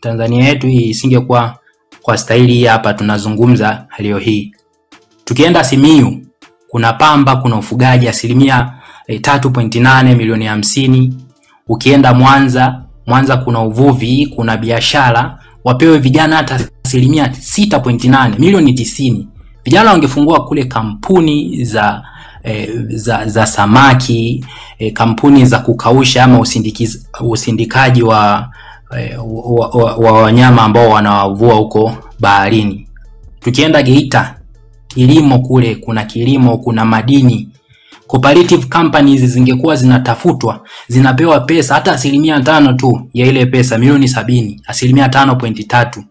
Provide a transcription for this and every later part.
Tanzania yetu hii isingekuwa kwa staili hii hapa tunazungumza leo hii. Tukienda Simiyu kuna pamba, kuna ufugaji asilimia 3.8 milioni 50. Ukienda Mwanza kuna uvuvi, kuna biashara, wapewe vijana hata asilimia 6.8 milioni 90. Vijana wangefungua kule kampuni za samaki, kampuni za kukausha ama usindikaji wa wanyama ambao wanawavua huko baharini. Tukienda Geita, kilimo kule, kuna kilimo, kuna madini. Cooperative companies zingekuwa zinatafutwa, zinapewa pesa hata asilimia 5 tu ya ile pesa, milioni 70, asilimia 5.3.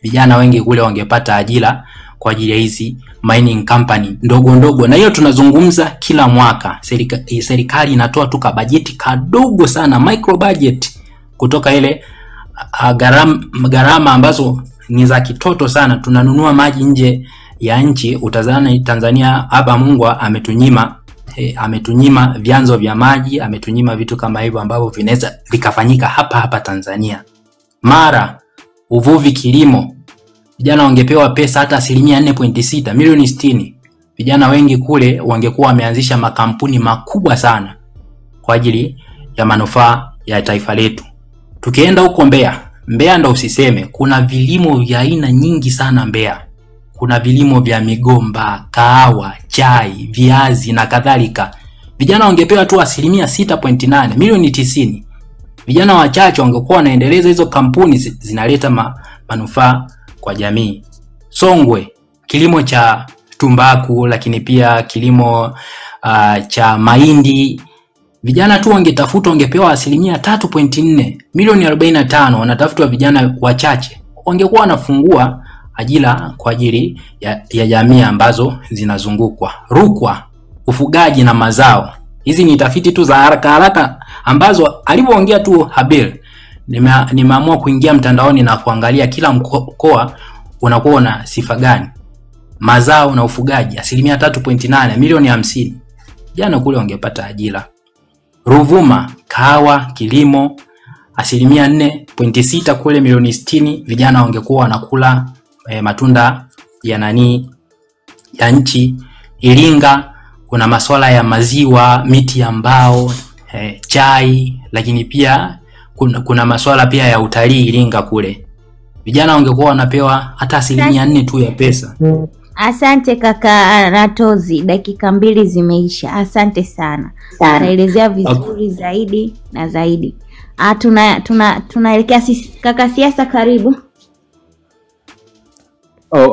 Vijana wengi kule wangepata ajira kwa ajili ya hizi mining company ndogo ndogo. Na hiyo tunazungumza kila mwaka. Serikali inatoa tu bajeti kadogo sana, micro budget, kutoka ile gharama ambazo ni za kitoto sana. Tunanunua maji nje ya nchi. Utazana Tanzania hapa Mungu ametunyima vyanzo vya maji, ametunyima vitu kama hivyo ambavyo vinaweza vikafanyika hapa Tanzania. Mara uvuvi, kilimo, vijana wangepewa pesa hata asilimia 4.6 milioni 60. Vijana wengi kule wangekuwa wameanzisha makampuni makubwa sana kwa ajili ya manufaa ya taifa letu. Tukienda huko Mbeya ndo usiseme, kuna vilimo vya aina nyingi sana Mbeya. Kuna vilimo vya migomba, kahawa, chai, viazi na kadhalika. Vijana wangepewa tu asilimia 6.8 milioni 90. Vijana wachache wangekuwa wanaendeleza hizo kampuni, zinaleta manufaa kwa jamii. Songwe, kilimo cha tumbaku, lakini pia kilimo cha mahindi. Vijana tu wangetafutwa, wangepewa asilimia 3.4 milioni 45. Wanatafutwa vijana wachache, wangekuwa wanafungua ajira kwa ajili ya jamii ambazo zinazungukwa. Rukwa, ufugaji na mazao. Hizi ni tafiti tu za haraka ambazo alipoongea tu Habil, nimeamua kuingia mtandaoni na kuangalia kila mkoa unakuwa na sifa gani. Mazao na ufugaji asilimia 3.8 milioni 50. Jana kule wangepata ajira. Ruvuma, kahawa, kilimo, asilimia 4.6 kule milioni 60. Vijana wangekuwa wanakula matunda ya nchi. Iringa kuna masuala ya maziwa, miti ya mbao, chai, lakini pia kuna masuala pia ya utalii Iringa kule. Vijana wangekuwa wanapewa hata asilimia 4 tu ya pesa. Asante kaka Ratozi, dakika 2 zimeisha. Asante sana. Naelezea vizuri zaidi na zaidi. Tunaelekea sisi kaka Siasa, karibu.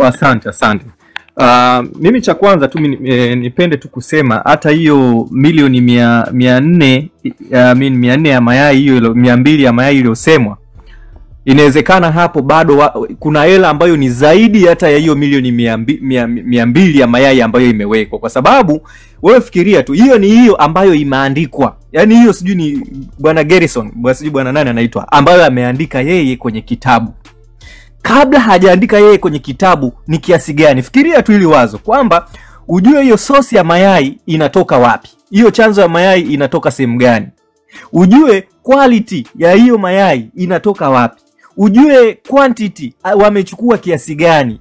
Asante. Mimi cha kwanza tu nipende tu kusema hata hiyo milioni 400 ya mayai, hiyo 200 ya mayai iliyosemwa, inawezekana hapo bado kuna hela ambayo ni zaidi hata ya hiyo milioni 200 ya mayai ambayo imewekwa. Kwa sababu wewe fikiria tu, hiyo ni hiyo ambayo imeandikwa. Yaani hiyo sijui ni bwana Garrison, sijui bwana nani anaitwa, ambayo ameandika yeye kwenye kitabu. Kabla hajaandika yeye kwenye kitabu ni kiasi gani? Fikiria tu ili wazo kwamba ujue hiyo sosi ya mayai inatoka wapi, hiyo chanzo ya mayai inatoka sehemu gani, ujue quality ya hiyo mayai inatoka wapi, ujue quantity wamechukua kiasi gani,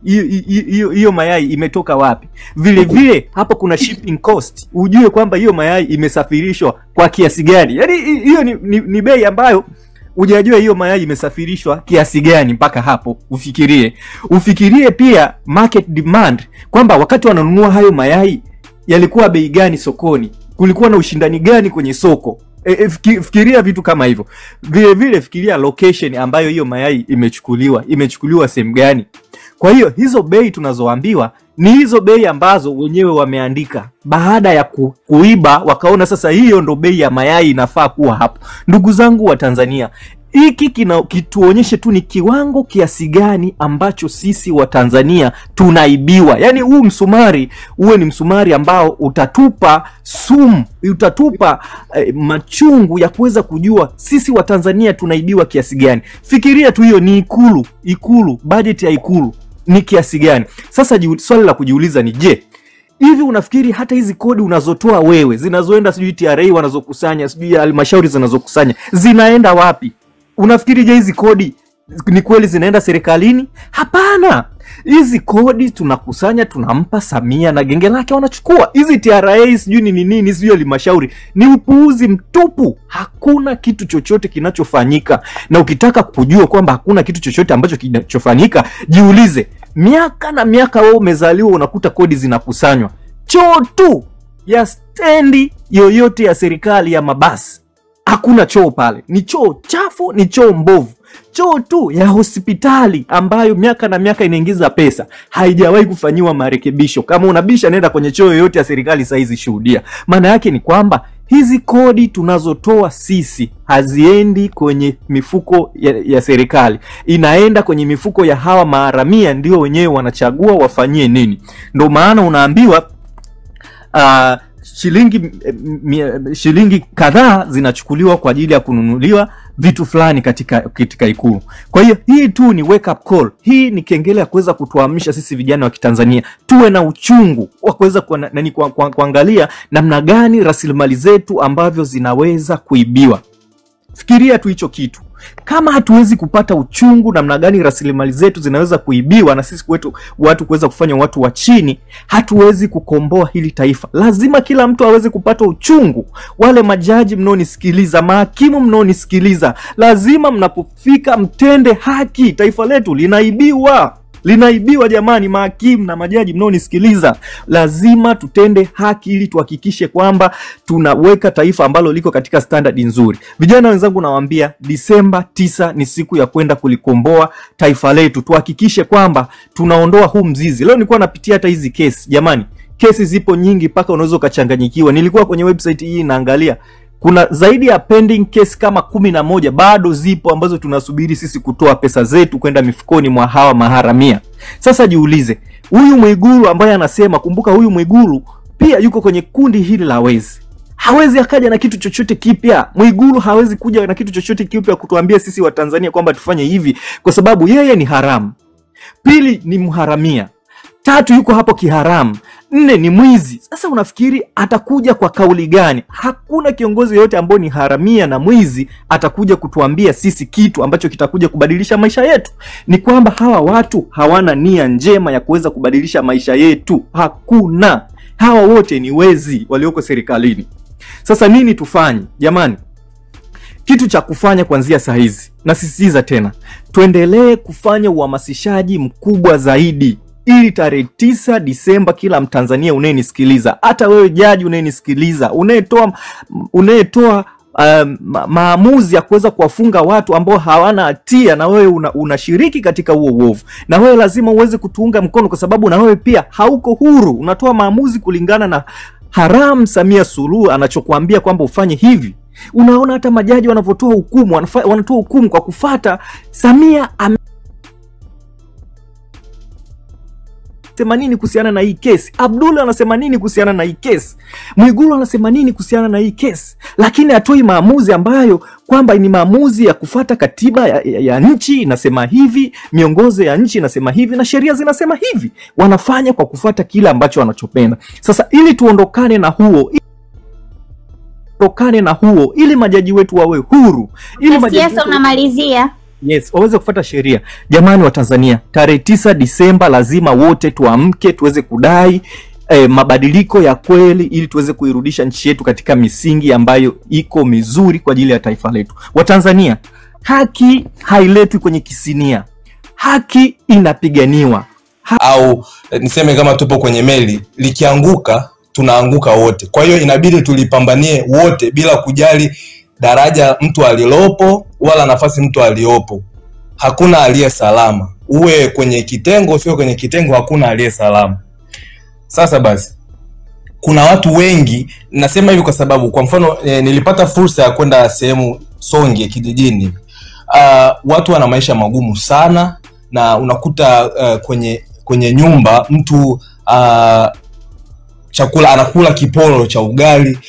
hiyo mayai imetoka wapi. Vile vile hapo kuna shipping cost, ujue kwamba hiyo mayai imesafirishwa kwa kiasi gani. Yaani hiyo ni bei ambayo hujajua hiyo mayai imesafirishwa kiasi gani mpaka hapo ufikirie pia market demand, kwamba wakati wananunua hayo mayai yalikuwa bei gani sokoni, kulikuwa na ushindani gani kwenye soko. Fikiria vitu kama hivyo. Vile vile fikiria location ambayo hiyo mayai imechukuliwa sehemu gani. Kwa hiyo hizo bei tunazoambiwa ni hizo bei ambazo wenyewe wameandika baada ya kuiba, wakaona sasa hiyo ndo bei ya mayai inafaa kuwa hapo. Ndugu zangu wa Tanzania, hiki kituonyeshe tu ni kiwango kiasi gani ambacho sisi wa Tanzania tunaibiwa. Yaani huu msumari uwe ni msumari ambao utatupa sumu, utatupa machungu ya kuweza kujua sisi wa Tanzania tunaibiwa kiasi gani. Fikiria tu, hiyo ni ikulu, budget ya ikulu ni kiasi gani. Sasa swali la kujiuliza ni je, hivi unafikiri hata hizi kodi unazotoa wewe zinazoenda sijui TRA wanazokusanya, sijui halmashauri zinazokusanya, zinaenda wapi? Unafikiri je hizi kodi ni kweli zinaenda serikalini? Hapana. Hizi kodi tunakusanya, tunampa Samia na genge lake wanachukua. Hizi TRA sijui ni nini, sijui halmashauri, ni upuuzi mtupu. Hakuna kitu chochote kinachofanyika. Na ukitaka kujua kwamba hakuna kitu chochote ambacho kinachofanyika, jiulize, miaka na miaka wewe umezaliwa unakuta kodi zinakusanywa. Choo tu ya stendi yoyote ya serikali ya mabasi, hakuna choo pale. Ni choo chafu, ni choo mbovu. Choo tu ya hospitali ambayo miaka na miaka inaingiza pesa, haijawahi kufanyiwa marekebisho. Kama unabisha, nenda kwenye choo yoyote ya serikali saizi shuhudia. Maana yake ni kwamba hizi kodi tunazotoa sisi haziendi kwenye mifuko ya serikali. Inaenda kwenye mifuko ya hawa maharamia, ndio wenyewe wanachagua wafanyie nini. Ndio maana unaambiwa shilingi kadhaa zinachukuliwa kwa ajili ya kununuliwa vitu fulani katika Ikulu. Kwa hiyo hii tu ni wake up call. Hii ni kengele ya kuweza kutuamsha sisi vijana wa Kitanzania tuwe na uchungu wa kuweza kuangalia namna gani rasilimali zetu ambavyo zinaweza kuibiwa. Fikiria tu hicho kitu. Kama hatuwezi kupata uchungu namna gani rasilimali zetu zinaweza kuibiwa na sisi watu kuweza kufanya watu wa chini, hatuwezi kukomboa hili taifa. Lazima kila mtu aweze kupata uchungu. Wale majaji mnaonisikiliza, mahakimu mnaonisikiliza, lazima mnapofika mtende haki. Taifa letu linaibiwa. Jamani, mahakimu na majaji mnaonisikiliza, lazima tutende haki ili tuhakikishe kwamba tunaweka taifa ambalo liko katika standard nzuri. Vijana wenzangu, nawaambia Disemba 9 ni siku ya kwenda kulikomboa taifa letu. Tuhakikishe kwamba tunaondoa huu mzizi. Leo nilikuwa napitia hata hizi kesi. Jamani, kesi zipo nyingi mpaka unaweza ukachanganyikiwa. Nilikuwa kwenye website hii naangalia, kuna zaidi ya pending case kama 11 bado zipo ambazo tunasubiri sisi kutoa pesa zetu kwenda mifukoni mwa hawa maharamia. Sasa jiulize, huyu Mwigulu ambaye anasema, kumbuka huyu Mwigulu pia yuko kwenye kundi hili la wezi. Hawezi akaja na kitu chochote kipya. Mwigulu hawezi kuja na kitu chochote kipya kutuambia sisi wa Tanzania kwamba tufanye hivi, kwa sababu yeye ni haramu. Pili, ni mharamia. 3, yuko hapo kiharamu. 4, ni mwizi. Sasa unafikiri atakuja kwa kauli gani? Hakuna kiongozi yote ambaye ni haramia na mwizi atakuja kutuambia sisi kitu ambacho kitakuja kubadilisha maisha yetu. Ni kwamba hawa watu hawana nia njema ya kuweza kubadilisha maisha yetu. Hakuna. Hawa wote ni wezi walioko serikalini. Sasa nini tufanye? Jamani, kitu cha kufanya kuanzia saa hizi, na sisitiza tena, tuendelee kufanya uhamasishaji mkubwa zaidi, ili tarehe 9 Disemba kila Mtanzania unayenisikiliza, hata wewe jaji unayenisikiliza, unayetoa maamuzi ya kuweza kuwafunga watu ambao hawana hatia, na wewe unashiriki katika huo uovu, na wewe lazima uweze kutuunga mkono, kwa sababu na wewe pia hauko huru. Unatoa maamuzi kulingana na haram Samia Suluhu anachokuambia kwamba ufanye hivi. Unaona hata majaji wanavyotoa hukumu, wanatoa hukumu kwa kufata Samia anasema nini kuhusiana na hii kesi, Abdullah anasema nini kuhusiana na hii kesi, Mwigulu anasema nini kuhusiana na hii kesi, lakini hatoi maamuzi ambayo kwamba ni maamuzi ya kufata katiba ya nchi inasema hivi, miongozo ya nchi inasema hivi, na sheria zinasema hivi. Wanafanya kwa kufata kile ambacho wanachopenda. Sasa ili tuondokane na huo, ili majaji wetu wawe huru, ili majaji siasa unamalizia. Yes, waweze kufuata sheria. Jamani wa Tanzania, tarehe 9 Disemba lazima wote tuamke tuweze kudai mabadiliko ya kweli, ili tuweze kuirudisha nchi yetu katika misingi ambayo iko mizuri kwa ajili ya taifa letu. Wa Tanzania, haki hailetwi kwenye kisinia. Haki inapiganiwa. Au niseme kama tupo kwenye meli, likianguka tunaanguka wote. Kwa hiyo inabidi tulipambanie wote bila kujali daraja mtu alilopo wala nafasi mtu aliopo. Hakuna aliye salama. Uwe kwenye kitengo sio kwenye kitengo, hakuna aliye salama. Sasa basi, kuna watu wengi, nasema hivi kwa sababu kwa mfano nilipata fursa ya kwenda sehemu Songe kijijini. Watu wana maisha magumu sana, na unakuta kwenye nyumba mtu chakula anakula kiporo cha ugali.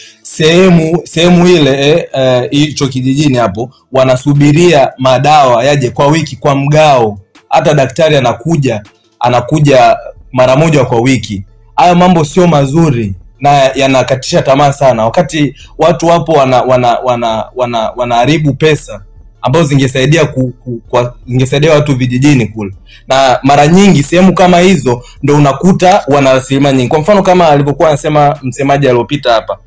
Sehemu ile hicho kijijini hapo wanasubiria madawa yaje kwa wiki kwa mgao. Hata daktari anakuja mara moja kwa wiki. Haya mambo sio mazuri na yanakatisha tamaa sana. Wakati watu wapo wanaharibu pesa ambazo zingesaidia watu vijijini kule. Na mara nyingi sehemu kama hizo ndio unakuta wana rasilimali nyingi. Kwa mfano kama alivyokuwa anasema msemaji aliyopita hapa,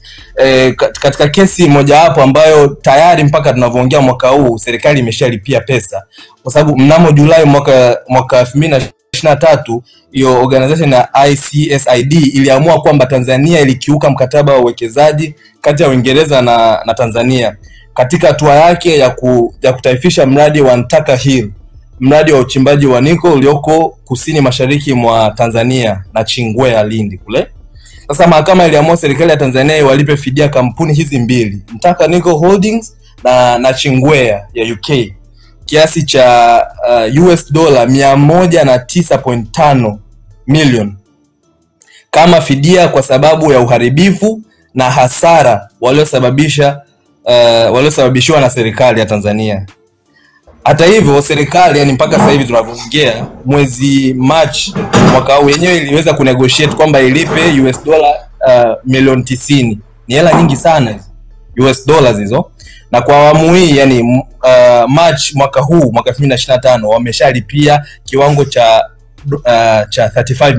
katika kesi moja hapo ambayo tayari mpaka tunavyoongea mwaka huu serikali imeshalipia pesa, kwa sababu mnamo Julai mwaka 2023 hiyo organization ya ICSID iliamua kwamba Tanzania ilikiuka mkataba wa uwekezaji kati ya Uingereza na Tanzania katika hatua yake ya kutaifisha mradi wa Ntaka Hill, mradi wa uchimbaji wa nickel ulioko kusini mashariki mwa Tanzania na Chingwea Lindi kule. Sasa mahakama iliamua serikali ya Tanzania iwalipe fidia kampuni hizi mbili, Ntaka Nickel Holdings na Chingwea ya UK, kiasi cha US dola 109.5 million kama fidia kwa sababu ya uharibifu na hasara waliosababishiwa na serikali ya Tanzania. Hata hivyo serikali, yani mpaka sasa hivi tunavyoongea, mwezi March mwaka huu yenyewe iliweza kunegotiate kwamba ilipe US dola milioni 90. Ni hela nyingi sana US dollars hizo. Na kwa awamu hii, yani March mwaka huu, mwaka 2025, wameshalipia kiwango cha 35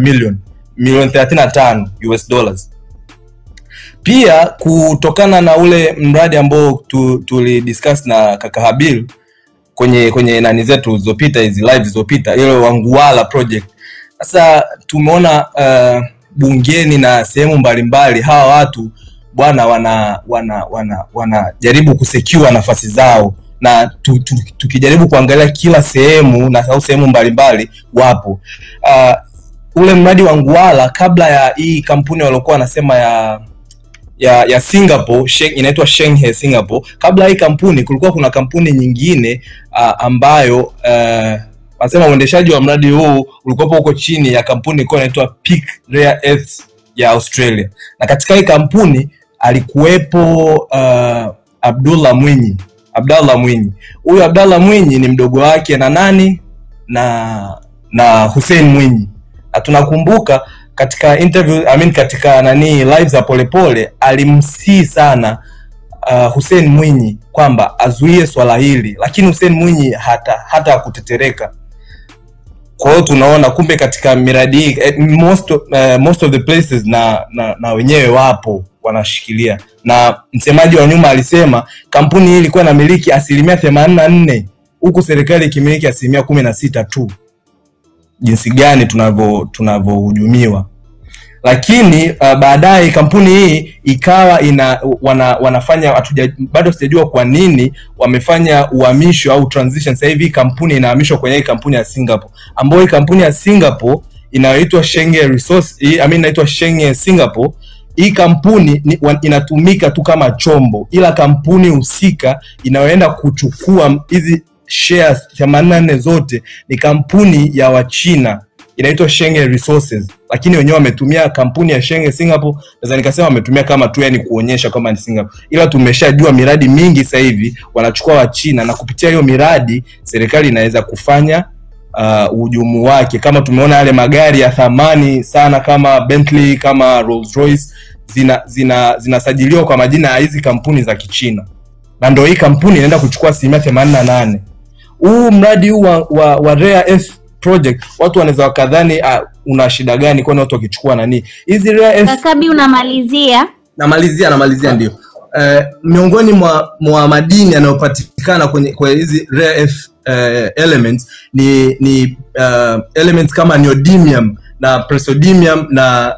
milioni 35 US dollars. Pia kutokana na ule mradi ambao tulidiscuss na kaka Habil kwenye nani zetu zilizopita, hizi live zilizopita, ile Wanguala project. Sasa tumeona bungeni na sehemu mbalimbali hawa watu bwana wanajaribu kusecure nafasi zao, na tukijaribu kuangalia kila sehemu na sehemu mbalimbali wapo. Ule mradi wa Wanguala, kabla ya hii kampuni walikuwa wanasema ya Singapore, inaitwa Shenghe Singapore. Kabla hii kampuni kulikuwa kuna kampuni nyingine ambayo wanasema uendeshaji wa mradi huu ulikuwa huko chini ya kampuni inaitwa Peak Rare Earths ya Australia. Na katika hii kampuni alikuwepo Abdallah Mwinyi. Huyu Abdallah Mwinyi ni mdogo wake na nani na Hussein Mwinyi. Na tunakumbuka katika interview, katika live za Polepole alimsii sana Hussein Mwinyi kwamba azuie swala hili, lakini Hussein Mwinyi hata kutetereka. Kwa hiyo tunaona kumbe katika miradi hii most of the places na wenyewe wapo wanashikilia. Na msemaji wa nyuma alisema kampuni hii ilikuwa inamiliki 84%, huku serikali ikimiliki 16% tu. Jinsi gani tunavyohujumiwa. Lakini baadaye kampuni hii ikawa wanafanya, bado sijajua kwa nini wamefanya uhamisho au transition. Sasa hivi kampuni inahamishwa kwenye kampuni ya Singapore, ambayo kampuni ya Singapore inaitwa Shenghe Resource, inaitwa Shenghe Singapore. Hii kampuni inatumika tu kama chombo, ila kampuni husika inayoenda kuchukua hizi shares 84 zote ni kampuni ya Wachina inaitwa Shenghe Resources, lakini wenyewe wametumia kampuni ya Shenghe Singapore. Naweza nikasema wametumia kama tu yani kuonyesha kama ni Singapore, ila tumeshajua miradi mingi sasa hivi wanachukua Wachina, na kupitia hiyo miradi serikali inaweza kufanya uhujumu wake. Kama tumeona yale magari ya thamani sana kama Bentley, kama Rolls Royce zinasajiliwa kwa majina ya hizi kampuni za Kichina, na ndio hii kampuni inaenda kuchukua 88%. Huu mradi huu wa Rare Earth project, watu wanaweza wakadhani una shida gani kwani watu wakichukua nani hizi Rare Earth. Kakabi unamalizia? Namalizia ndio. Miongoni mwa madini yanayopatikana kwenye hizi Rare Earth elements ni elements kama neodymium na praseodymium na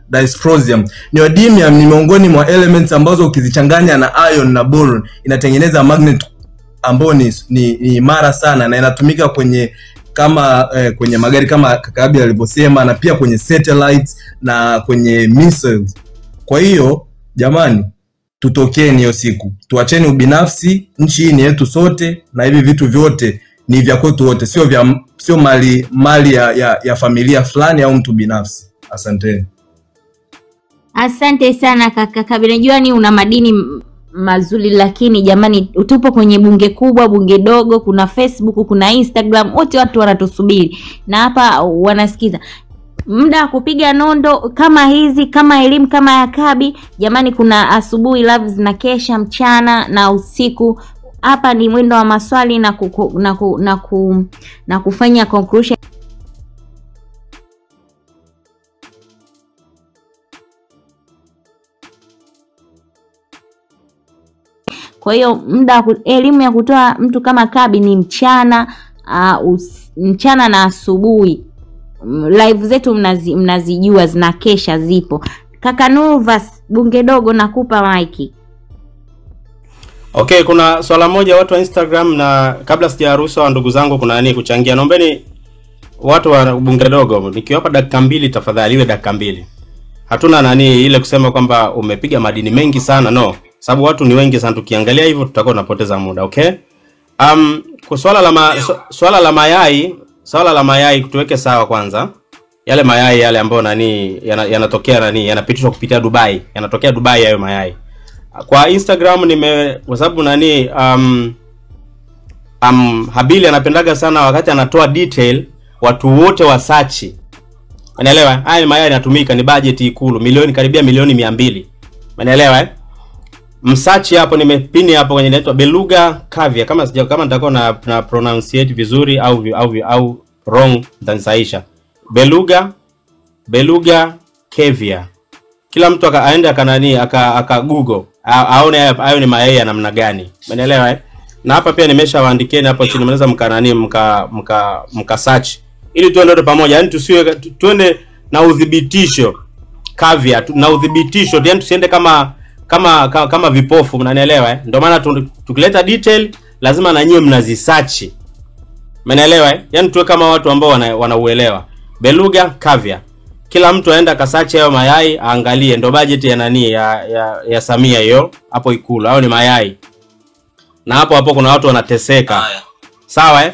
dysprosium. Neodymium ni miongoni mwa elements ambazo ukizichanganya na iron na boron inatengeneza magnet ambayo ni imara sana, na inatumika kwenye magari kama Kakabi alivyosema, na pia kwenye satellites na kwenye missiles. Kwa hiyo jamani, tutokeni hiyo siku, tuacheni ubinafsi. Nchi hii ni yetu sote, na hivi vitu vyote ni vya kwetu wote, sio mali ya familia fulani au mtu binafsi. Asante sana kaka Kabi. Najua ni una madini mazuri, lakini jamani, tupo kwenye bunge kubwa, bunge dogo, kuna Facebook, kuna Instagram, wote watu wanatusubiri na hapa wanasikiza. muda wa kupiga nondo kama hizi, kama elimu kama ya Kabi, jamani, kuna asubuhi live zinakesha, mchana na usiku. Hapa ni mwendo wa maswali na kufanya conclusion. Kwa hiyo muda elimu ya kutoa mtu kama Kabi ni mchana, mchana na asubuhi. Live zetu mnazijua zinakesha, zipo. Kaka Nurvas bunge dogo, nakupa mic. Okay, kuna swala moja watu wa Instagram, na kabla sijaruhusu wa ndugu zangu kuna nani kuchangia, naombeni watu wa bunge dogo nikiwapa dakika 2 tafadhali iwe dakika 2. Hatuna nani ile kusema kwamba umepiga madini mengi sana, no. Sababu watu ni wengi sana, tukiangalia hivyo tutakuwa tunapoteza muda, okay? Kwa swala la mayai tuweke sawa kwanza. Yale mayai yale ambayo nani yanatokea nani yanapitishwa kupitia Dubai. Yanatokea Dubai hayo mayai. Kwa Instagram kwa sababu nani Habili anapendaga sana wakati anatoa detail watu wote wa search. Unaelewa? Haya mayai yanatumika, ni budget Ikulu milioni karibia milioni 200. Unaelewa Msachi hapo nimepini hapo kwenye inaitwa Beluga Caviar, kama nitakuwa na pronunciate vizuri au wrong nitasaisha. Beluga Caviar. Kila mtu aende aka Google aone hayo ni mayai ya namna gani. Umeelewa Na hapa pia nimeshawaandikieni hapo chini, mnaweza mka search ili tuende pamoja, yani tuende na udhibitisho Caviar na udhibitisho, yani tusiende kama vipofu, mnanielewa Ndio maana tukileta detail lazima na nyinyi mnazisearch. Mnaelewa Yani tuwe kama watu ambao wanauelewa. Beluga Caviar. Kila mtu aenda kasearch hayo mayai, aangalie ndio budget ya nani ya Samia hiyo hapo Ikulu. Hao ni mayai. Na hapo kuna watu wanateseka. Sawa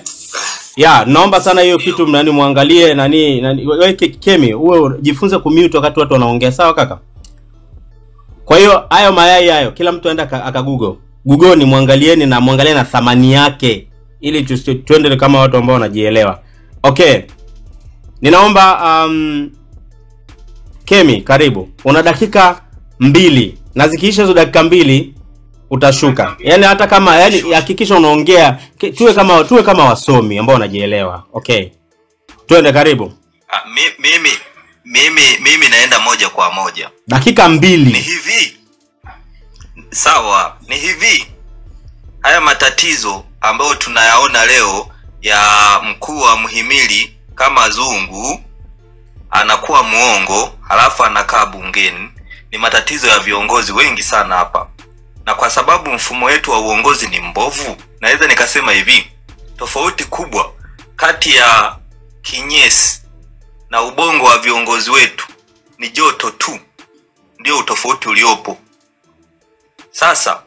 naomba sana hiyo kitu muangalie nani wewe Kemi, uwe jifunze kumute wakati watu wanaongea, sawa kaka? Kwa hiyo hayo mayai hayo kila mtu aenda Google ni muangalieni na thamani yake ili tuende kama watu ambao wanajielewa. Okay. Ninaomba Kemi, karibu. Una dakika 2. Na zikiisha hizo dakika 2 utashuka. Yani hata kama hakikisha unaongea tuwe kama wasomi ambao wanajielewa. Okay. Twende, karibu. Mimi naenda moja kwa moja. Dakika 2. Ni hivi. Sawa, ni hivi. Haya matatizo ambayo tunayaona leo ya mkuu wa mhimili kama Zungu anakuwa muongo halafu anakaa bungeni, ni matatizo ya viongozi wengi sana hapa. Na kwa sababu mfumo wetu wa uongozi ni mbovu, naweza nikasema hivi, tofauti kubwa kati ya kinyesi na ubongo wa viongozi wetu ni joto tu, ndio utofauti uliopo. Sasa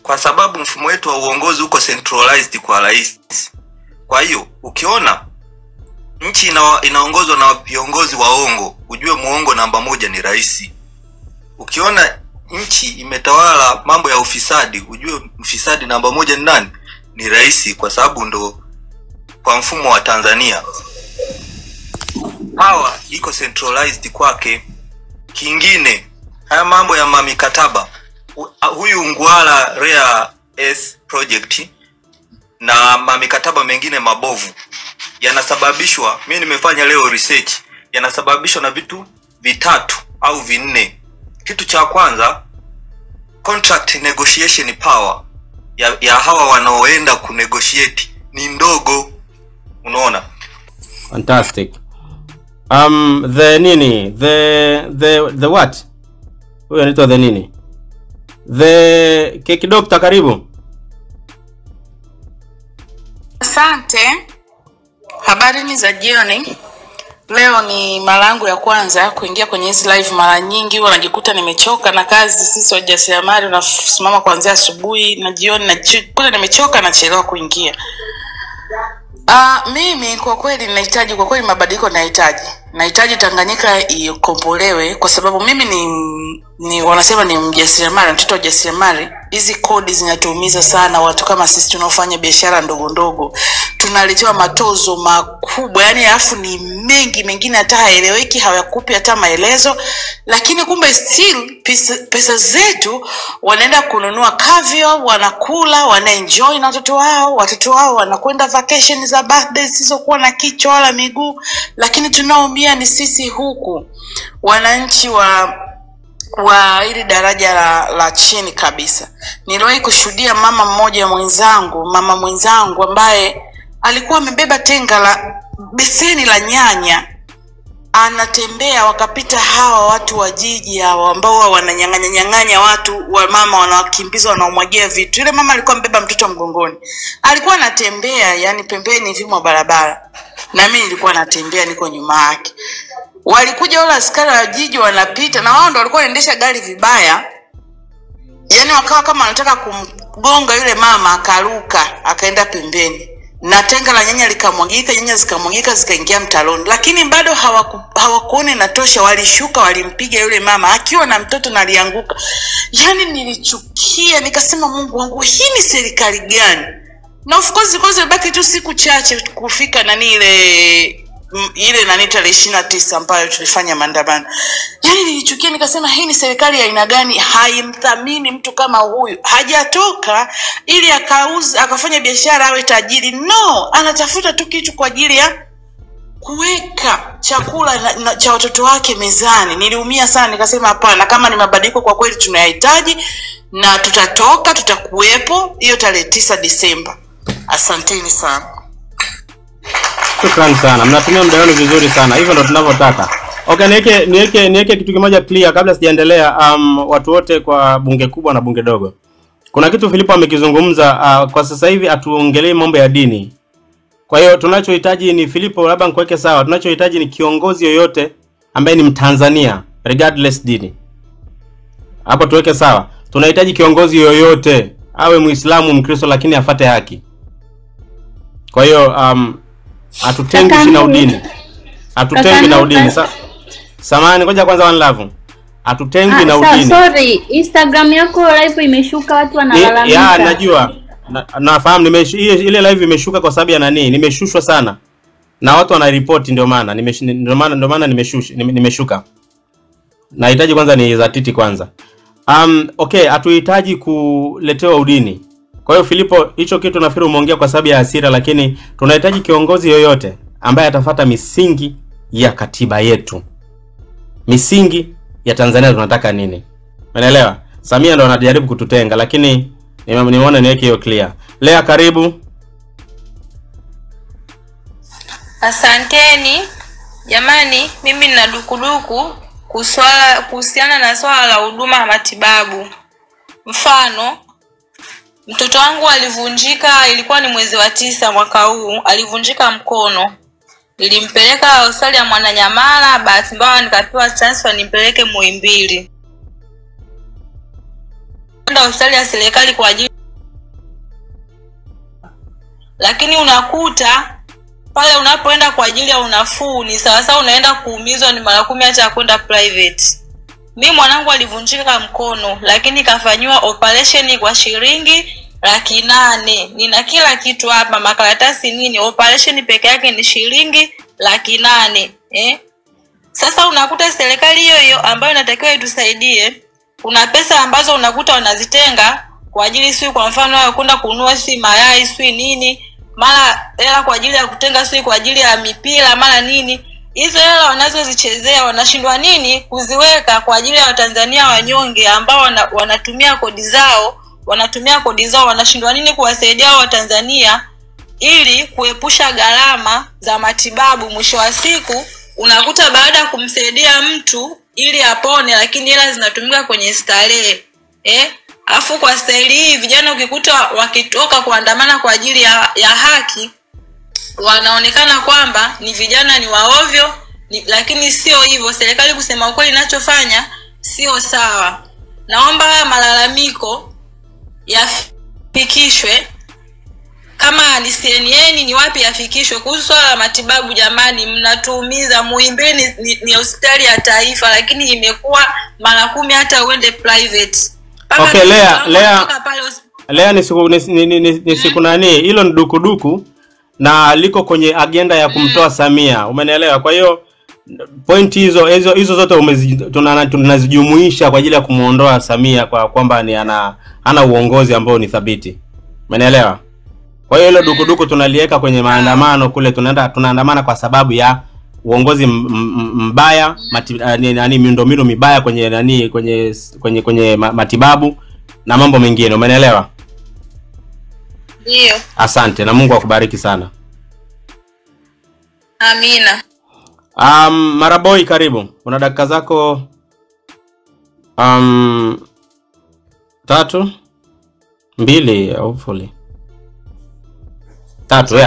kwa sababu mfumo wetu wa uongozi uko centralized kwa rais, kwa hiyo ukiona nchi inaongozwa na viongozi waongo, ujue muongo namba 1 ni rais. Ukiona nchi imetawala mambo ya ufisadi, ujue mfisadi namba 1 ni nani? Ni rais, kwa sababu ndo kwa mfumo wa Tanzania power iko centralized kwake. Kingine, haya mambo ya mamikataba, huyu Ngwala Rare S project na mamikataba mengine mabovu yanasababishwa, mimi nimefanya leo research, yanasababishwa na vitu 3 au 4. Kitu cha kwanza, contract negotiation power ya hawa wanaoenda kunegotiate ni ndogo. Unaona? Fantastic. The what? Huyo anaitwa the nini? The Keki Doctor, karibu. Asante. Habari ni za jioni. Leo ni mara yangu ya kwanza kuingia kwenye hizi live. Mara nyingi huwa najikuta nimechoka na kazi. Sisi wajasiriamali tunasimama kuanzia asubuhi na jioni, na kule nimechoka na chelewa kuingia. Mimi kwa kweli ninahitaji, kwa kweli mabadiliko nahitaji Tanganyika ikombolewe, kwa sababu mimi ni wanasema ni mjasiriamali, mtoto wa jasiriamali. Hizi kodi zinatuumiza sana watu kama sisi tunaofanya biashara ndogo ndogo. Tunaletewa matozo makubwa, yani alafu ni mengi, mengine hata haeleweki, hawakupi hata maelezo, lakini kumbe still pesa zetu wanaenda kununua kavyo, wanakula, wanaenjoy na watoto wao wanakwenda vacation za birthday zisizokuwa na kichwa wala miguu, lakini tunaoumia ni sisi huku wananchi wa ili daraja la chini kabisa. Niliwahi kushuhudia mama mwenzangu ambaye alikuwa amebeba tenga la beseni la nyanya, anatembea, wakapita hawa watu wa jiji hawa ambao wananyang'anya watu wa mama, wanawakimbiza, wanaomwagia vitu. Yule mama alikuwa amebeba mtoto mgongoni, alikuwa anatembea yani pembeni hivi mwa barabara, na mimi nilikuwa natembea niko nyuma yake. Walikuja wale askari wa jiji wanapita, na wao ndio walikuwa wanaendesha gari vibaya, yani wakawa kama wanataka kumgonga yule mama, akaruka akaenda pembeni, na tenga la nyanya likamwagika, nyanya zikamwagika zikaingia mtaloni. Lakini bado hawakuone natosha, walishuka walimpiga yule mama akiwa na mtoto na alianguka. Yani nilichukia, nikasema Mungu wangu, hii ni serikali gani? Na of course baki tu siku chache kufika ile nani tarehe 29 ambayo tulifanya maandamano. Yani nilichukia, nikasema hii ni serikali ya aina gani? Haimthamini mtu kama huyu. Hajatoka ili akafanya biashara awe tajiri. No, anatafuta tu kitu kwa ajili ya kuweka chakula cha watoto wake mezani. Niliumia sana, nikasema hapana, kama ni mabadiliko kwa kweli tunayahitaji, na tutakuwepo hiyo tarehe 9 Disemba. Asanteni sana. Shukrani sana. Mnatumia muda wenu vizuri sana. Hivyo ndo tunavyotaka. Okay, niweke kitu kimoja clear kabla sijaendelea. Watu wote kwa bunge kubwa na bunge dogo. Kuna kitu Filipo amekizungumza, kwa sasa hivi atuongelee mambo ya dini. Kwa hiyo tunachohitaji ni Filipo, labda nikuweke sawa. Tunachohitaji ni kiongozi yoyote ambaye ni Mtanzania regardless dini. Hapo tuweke sawa. Tunahitaji kiongozi yoyote, awe Muislamu, Mkristo, lakini afuate haki. Kwa hiyo atutengi na udini. Atutengi na udini. Samahani, ngoja kwanza One Love. Atutengi na udini. Sorry, Instagram yako live imeshuka, watu wanalalamika. Ya, najua. Nafahamu ile live imeshuka kwa sababu ya nani? Nimeshushwa sana. Na watu wanaripoti, ndio maana nimeshuka. Nahitaji kwanza ni zatiti kwanza. Okay, hatuhitaji kuletewa udini. Kwa hiyo Filipo, hicho kitu nafikiri umeongea kwa sababu ya hasira, lakini tunahitaji kiongozi yoyote ambaye atafuata misingi ya katiba yetu. Misingi ya Tanzania tunataka nini? Unaelewa? Samia ndo anajaribu kututenga, lakini nimeona niweke hiyo clear. Lea, karibu. Asanteni. Jamani, mimi nina dukuduku kuhusiana na swala la huduma ya matibabu. Mfano, mtoto wangu alivunjika, ilikuwa ni mwezi wa 9 mwaka huu, alivunjika mkono. Nilimpeleka hospitali ya Mwananyamala, bahati mbaya nikapewa transfer nimpeleke Muhimbili. Nenda hospitali ya serikali kwa ajili, lakini unakuta pale unapoenda kwa ajili ya unafuu ni sawa unaenda kuumizwa ni mara 10 hata kwenda private. Mimi mwanangu alivunjika mkono, lakini kafanywa operation kwa shilingi 800,000. Nina kila kitu hapa, makaratasi nini, operation peke yake ni shilingi 800,000. Sasa unakuta serikali hiyo ambayo inatakiwa itusaidie, kuna pesa ambazo unakuta wanazitenga kwa ajili si kwa mfano ya kwenda kununua si mayai si nini, mara hela kwa ajili ya kutenga si kwa ajili ya mipira mara nini. Hizo hela wanazozichezea wanashindwa nini kuziweka kwa ajili ya Watanzania wanyonge ambao wanatumia kodi zao, wanashindwa nini kuwasaidia Watanzania ili kuepusha gharama za matibabu. Mwisho wa siku unakuta baada ya kumsaidia mtu ili apone, lakini hela zinatumika kwenye starehe. Afu kwa staili hii vijana ukikuta wakitoka kuandamana kwa ajili ya haki, wanaonekana kwamba ni vijana ni waovyo, lakini sio hivyo. Serikali kusema ukweli inachofanya sio sawa. Naomba malalamiko yafikishwe, kama ni CNN ni wapi yafikishwe kuhusu swala la matibabu. Jamani, mnatuumiza. Muhimbili ni hospitali ya taifa, lakini imekuwa mara 10 hata uende private. Okay, Lea ni siku nani? Hilo ni dukuduku na liko kwenye agenda ya kumtoa Samia. Umenielewa? Kwa hiyo point hizo zote tunazijumuisha kwa ajili ya kumuondoa Samia kwa kwamba ni ana uongozi ambao ni thabiti. Umenielewa? Kwa hiyo hilo dukuduku tunaliweka kwenye maandamano kule, tunaandamana kwa sababu ya uongozi mbaya, miundombinu mibaya kwenye matibabu na mambo mengine. Umenielewa? Ndio. Asante na Mungu akubariki sana. Amina. Maraboy karibu. Una dakika zako 3 2 hopefully 3 ya.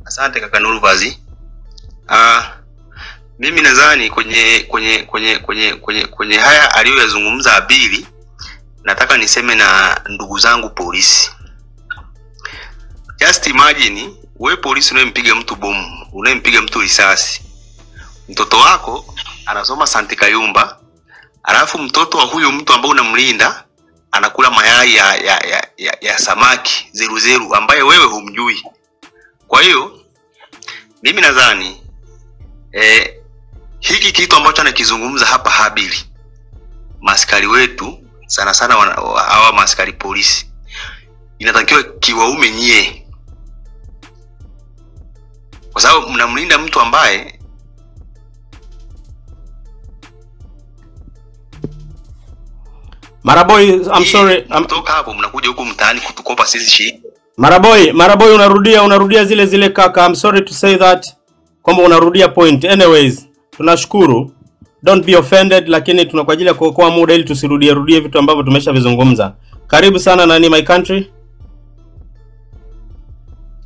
Asante kaka Nuruvazi. Mimi nadhani kwenye haya aliyoyazungumza Abili, nataka niseme na ndugu zangu polisi. Just imagine wewe polisi unayempiga mtu bomu, unayempiga mtu risasi. Mtoto wako anasoma Sante Kayumba, alafu mtoto wa huyo mtu ambaye unamlinda anakula mayai ya samaki 00 ambaye wewe humjui. Kwa hiyo mimi nadhani hiki kitu ambacho anakizungumza hapa Habili, maskari wetu sana hawa maskari polisi, inatakiwa kiwaume nyie, kwa sababu mnamlinda mtu ambaye Maraboy, I'm sorry. Mtoka hapo mnakuja huko mtaani kutukopa sisi shilingi. Maraboy unarudia zile kaka. I'm sorry to say that kwamba unarudia point. Anyways, tunashukuru. Don't be offended, lakini kwa ajili ya kuokoa muda ili tusirudie vitu ambavyo tumeshavizungumza. Karibu sana nani my country?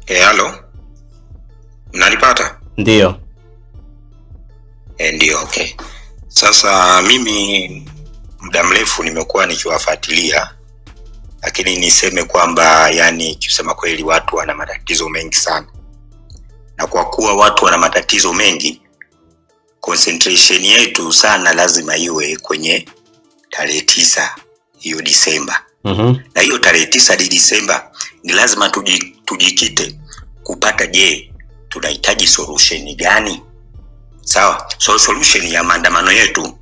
Hello. Mnanipata? Ndio. Ndio, okay. Sasa mimi muda mrefu nimekuwa nikiwafuatilia, lakini niseme kwamba yani kusema kweli watu wana matatizo mengi sana. Na kwa kuwa watu wana matatizo mengi, concentration yetu sana lazima iwe kwenye tarehe 9 hiyo Disemba. Na hiyo tarehe 9 Disemba ni lazima tujikite kupata, je, tunahitaji solution gani? Sawa, so solution ya maandamano yetu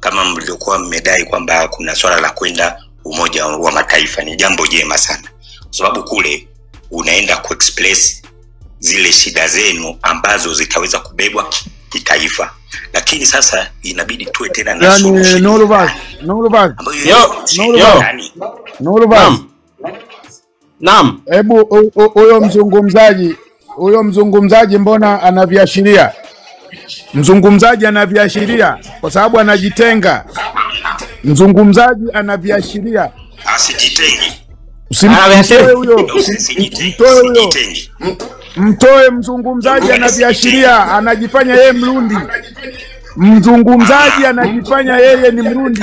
kama mlivyokuwa mmedai kwamba kuna swala la kwenda Umoja wa Mataifa ni jambo jema sana, kwa sababu kule unaenda kuexpress zile shida zenu ambazo zitaweza kubebwa kitaifa. Lakini sasa inabidi tuwe tena na solution. Naam. Hebu huyo mzungumzaji mbona anaviashiria? Mzungumzaji anaviashiria kwa sababu anajitenga. Mzungumzaji anaviashiria. Asijitengi. Usimtoe huyo. Mtoe mzungumzaji anaviashiria, anajifanya yeye Mrundi. Mzungumzaji anajifanya yeye ni Mrundi.